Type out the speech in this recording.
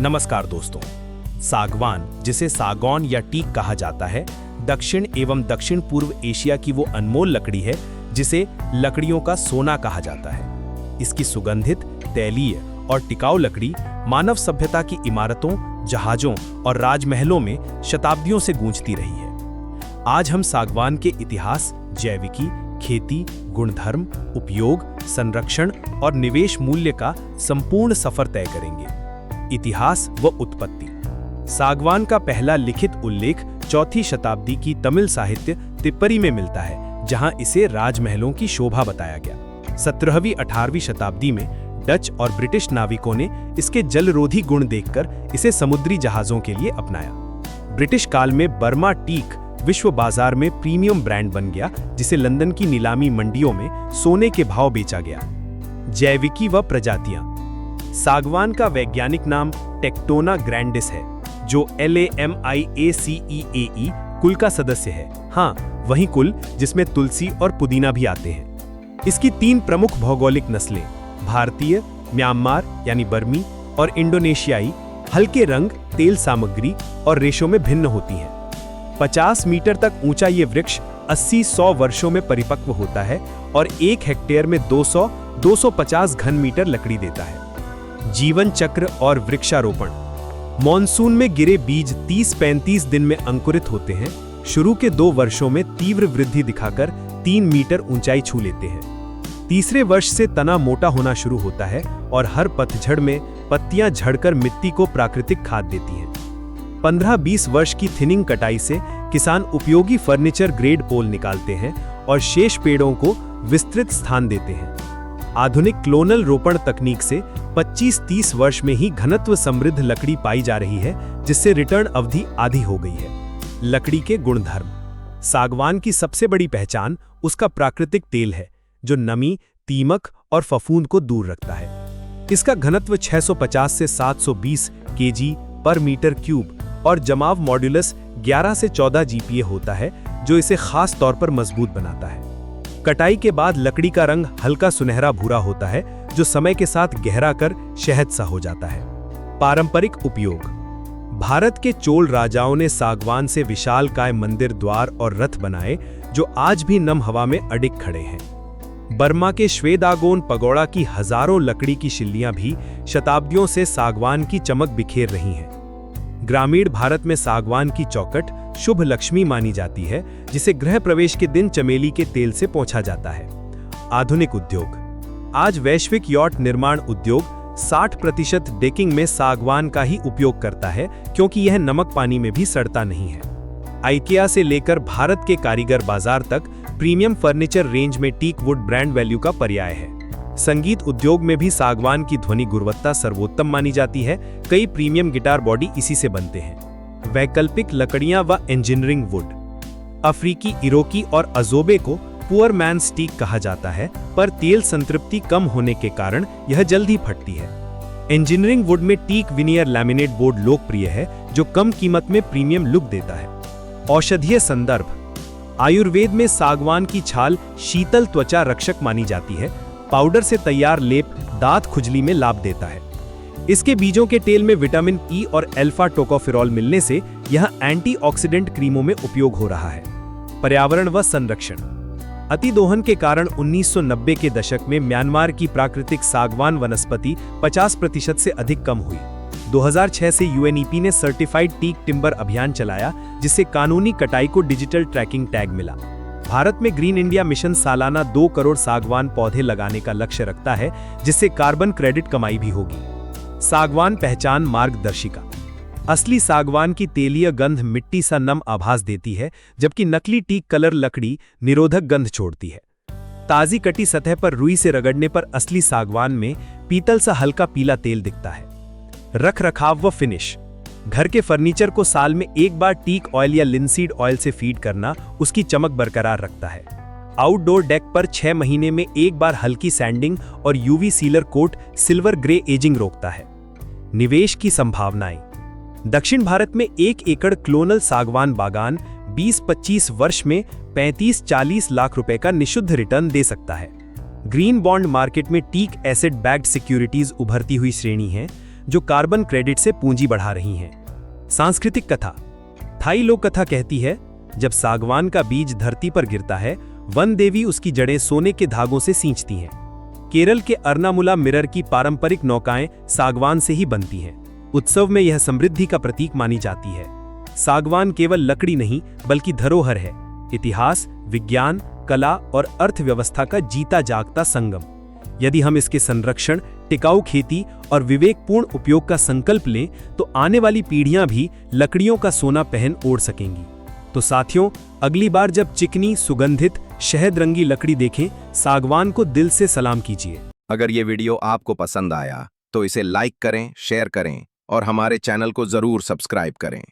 नमस्कार दोस्तों। सागवान, जिसे सागौन या टीक कहा जाता है, दक्षिण एवं दक्षिण पूर्व एशिया की वो अनमोल लकड़ी है जिसे लकड़ियों का सोना कहा जाता है। इसकी सुगंधित, तैलीय और टिकाऊ लकड़ी मानव सभ्यता की इमारतों, जहाजों और राजमहलों में शताब्दियों से गूंजती रही है। आज हम सागवान के इतिहास, जैविकी, खेती, गुणधर्म, उपयोग, संरक्षण और निवेश मूल्य का संपूर्ण सफर तय करेंगे। इतिहास व उत्पत्ति। सागवान का पहला लिखित उल्लेख 4वीं शताब्दी की तमिल साहित्य तिप्परी में मिलता है, जहां इसे राजमहलों की शोभा बताया गया। 17वीं 18वीं शताब्दी में डच और ब्रिटिश नाविकों ने इसके जलरोधी गुण देखकर इसे समुद्री जहाजों के लिए अपनाया। ब्रिटिश काल में बर्मा टीक विश्व बाजार में प्रीमियम ब्रांड बन गया, जिसे लंदन की नीलामी मंडियों में सोने के भाव बेचा गया। जैविकी व प्रजातियां। सागवान का वैज्ञानिक नाम टेक्टोना ग्रैंडिस है, जो LAMIACEAE कुल का सदस्य है। हाँ, वही कुल जिसमें तुलसी और पुदीना भी आते हैं। इसकी 3 प्रमुख भौगोलिक नस्लें भारतीय, म्यांमार यानी बर्मी और इंडोनेशियाई हल्के रंग, तेल सामग्री और रेशों में भिन्न होती हैं। 50 मीटर तक ऊंचा ये वृक्ष 80-100 वर्षों में परिपक्व होता है और 1 हेक्टेयर में 200-250 घन मीटर लकड़ी देता है। जीवन चक्र और वृक्षारोपण। मॉनसून में गिरे बीज 30-35 दिन में अंकुरित होते हैं। शुरू के 2 वर्षों में तीव्र वृद्धि दिखाकर 3 मीटर ऊंचाई छू लेते हैं। तीसरे वर्ष से तना मोटा होना शुरू होता है और हर पतझड़ में पत्तियां झड़कर मिट्टी को प्राकृतिक खाद देती हैं। 15-20 वर्ष की थिनिंग कटाई से किसान उपयोगी फर्नीचर ग्रेड पोल निकालते हैं और शेष पेड़ों को विस्तृत स्थान देते हैं। आधुनिक क्लोनल रोपण तकनीक से 25-30 वर्ष में ही घनत्व समृद्ध लकड़ी पाई जा रही है, जिससे रिटर्न अवधि आधी हो गई है। लकड़ी के गुणधर्म। सागवान की सबसे बड़ी पहचान उसका प्राकृतिक तेल है, जो नमी, दीमक और फफूंद को दूर रखता है। इसका घनत्व 650 से 720 kg पर मीटर क्यूब और जमाव मॉड्यूलस 11 से 14 GPa होता है, जो इसे खास तौर पर मजबूत बनाता है। कटाई के बाद लकड़ी का रंग हल्का सुनहरा भूरा होता है, जो समय के साथ गहरा कर शहद सा हो जाता है। पारंपरिक उपयोग। भारत के चोल राजाओं ने सागवान से विशालकाय मंदिर, द्वार और रथ बनाए, जो आज भी नम हवा में अडिग खड़े हैं। बर्मा के श्वेदागोन पगोड़ा की हजारों लकड़ी की शिल्लियां भी शताब्दियों से सागवान की चमक बिखेर रही हैं। ग्रामीण भारत में सागवान की चौखट शुभ लक्ष्मी मानी जाती है, जिसे गृह प्रवेश के दिन चमेली के तेल से पोंछा जाता है। आधुनिक उद्योग। आज वैश्विक यॉट निर्माण उद्योग 60% डेकिंग में सागवान का ही उपयोग करता है, क्योंकि यह नमक पानी में भी सड़ता नहीं है। आइकिया से लेकर भारत के कारीगर बाजार तक प्रीमियम फर्नीचर रेंज में टीक वुड ब्रांड वैल्यू का पर्याय है। संगीत उद्योग में भी सागवान की ध्वनि गुणवत्ता सर्वोत्तम मानी जाती है। कई प्रीमियम गिटार बॉडी इसी से बनते हैं। वैकल्पिक लकड़ियां व इंजीनियरिंग वुड। अफ्रीकी इरोकी और अजोबे को पुअर मैन्स टीक कहा जाता है, पर तेल संतृप्ति कम होने के कारण यह जल्दी फटती है। इंजीनियरिंग वुड में टीक विनियर लैमिनेट बोर्ड लोकप्रिय है, जो कम कीमत में प्रीमियम लुक देता है। औषधीय संदर्भ। आयुर्वेद में सागवान की छाल शीतल त्वचा रक्षक मानी जाती है। पाउडर से तैयार लेप दांत खुजली में लाभ देता है। इसके बीजों के तेल में विटामिन ई और अल्फा टोकोफेरॉल मिलने से यह एंटीऑक्सीडेंट क्रीमों में उपयोग हो रहा है। पर्यावरण व संरक्षण। अतिदोहन के कारण 1990 के दशक में म्यांमार की प्राकृतिक सागवान वनस्पति 50% से अधिक कम हुई। 2006 से UNEP ने सर्टिफाइड टीक टिम्बर अभियान चलाया, जिससे कानूनी कटाई को डिजिटल ट्रैकिंग टैग मिला। भारत में ग्रीन इंडिया मिशन सालाना 2 करोड़ सागवान पौधे लगाने का लक्ष्य रखता है, जिससे कार्बन क्रेडिट कमाई भी होगी। सागवान पहचान मार्गदर्शिका। असली सागवान की तेलीय गंध मिट्टी सा नम आभास देती है, जबकि नकली टीक कलर लकड़ी निरोधक गंध छोड़ती है। ताजी कटी सतह पर रुई से रगड़ने पर असली सागवान में पीतल सा हल्का पीला तेल दिखता है। रख रखाव व फिनिश। घर के फर्नीचर को साल में एक बार टीक ऑयल या लिनसीड ऑयल से फीड करना उसकी चमक बरकरार रखता है। आउटडोर डेक पर 6 महीने में एक बार हल्की सैंडिंग और UV sealer coat silver grey ageing रोकता है। निवेश की संभावनाएं। दक्षिण भारत में 1 एकड़ क्लोनल सागवान बागान 20-25 वर्ष में 35-40 लाख रुपए का निशुद्ध रिटर्न दे सकता है। ग्रीन बॉन्ड मार्केट में टीक एसेट बैक्ड सिक्योरिटीज उभरती हुई श्रेणी है, जो कार्बन क्रेडिट से पूंजी बढ़ा रही हैं। सांस्कृतिक कथा। थाई लोक कथा कहती है, जब सागवान का बीज धरती पर गिरता है, वन देवी उसकी जड़ें सोने के धागों से सींचती हैं। केरल के अर्नामुला मिरर की पारंपरिक नौकाएं सागवान से ही बनती हैं। उत्सव में यह समृद्धि का प्रतीक मानी जाती है। सागवान केवल लकड़ी नहीं बल्कि धरोहर है, इतिहास, विज्ञान, कला और अर्थव्यवस्था का जीता जागता संगम। यदि हम इसके संरक्षण, टिकाऊ खेती और विवेकपूर्ण उपयोग का संकल्प लें तो आने वाली पीढ़ियां भी लकड़ियों का सोना पहन ओढ़ सकेंगी। तो साथियों, अगली बार जब चिकनी, सुगंधित, शहद रंगी लकड़ी देखें, सागवान को दिल से सलाम कीजिए। अगर ये वीडियो आपको पसंद आया तो इसे लाइक करें, शेयर करें और हमारे चैनल को जरूर सब्सक्राइब करें।